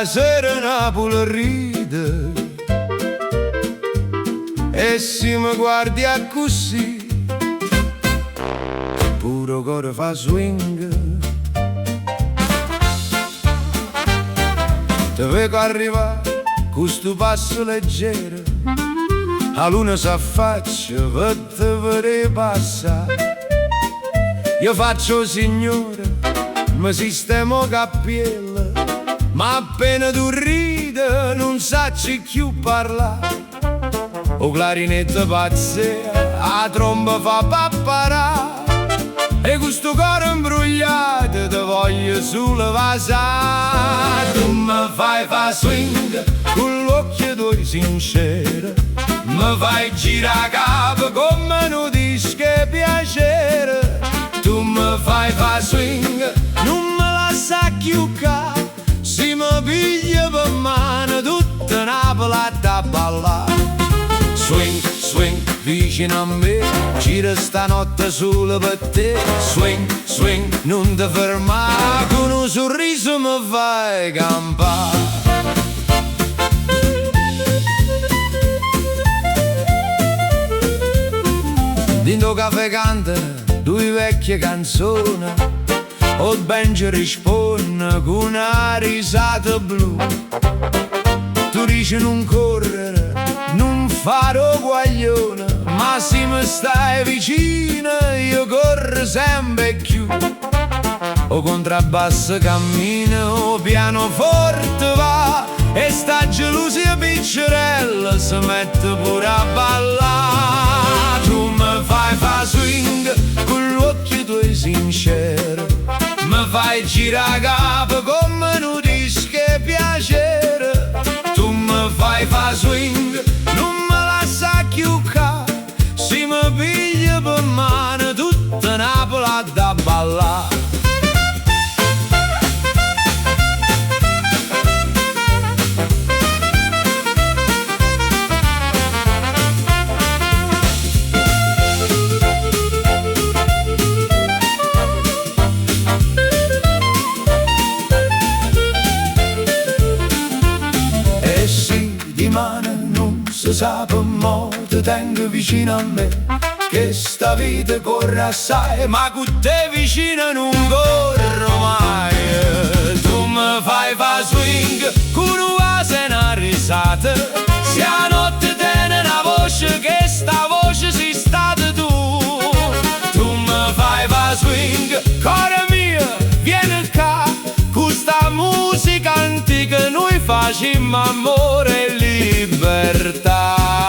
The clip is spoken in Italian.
sera Napoli ride e se mi guardi a così puro cuore fa swing. Te vedo arrivare con sto passo leggero, la luna s'affaccia per te vedere passare. Io faccio signore, mi sistemo cappiello, ma appena tu ridi non sacci più parlare. O clarinetto pazzea, la tromba fa papparà, e questo cuore imbrugliato ti voglio solo vasare. Tu mi fai fa swing con l'occhio tuoi sincero, mi fai girare capo come non dische piacere. Tu mi fai fa swing, non me la sa chiucca, se mi piglia per mano tutta Napoli da ballare. Swing, swing, vicino a me, gira stanotte solo per te. Swing, swing, non ti fermare, con un sorriso mi fai campare. Dentro caffè canta due vecchie canzoni, o ben ci risponde con una risata blu. Tu dici non correre, non fare guaglione, ma se mi stai vicino io corro sempre più. O contrabbasso cammina, o pianoforte va, e sta gelosia piccerella si mette pure a ballare. Tu mi fai fa swing con gli occhi tuoi sinceri, mi fai girare capo come non dische piacere. Tu mi fai fa swing, non me la sa chiucca, se mi piglia per mano tutta Napoli da ballare. Non si sa per mo' ti tengo vicino a me, che sta vita corre assai, ma con te vicino non corro mai. Tu mi fai fa swing con un vaso e una risata, se a notte tiene una voce che sta voce sei stata tu. Tu mi fai fa swing, cuore mio, vieni qua, con sta musica antica noi facciamo amore e libertà.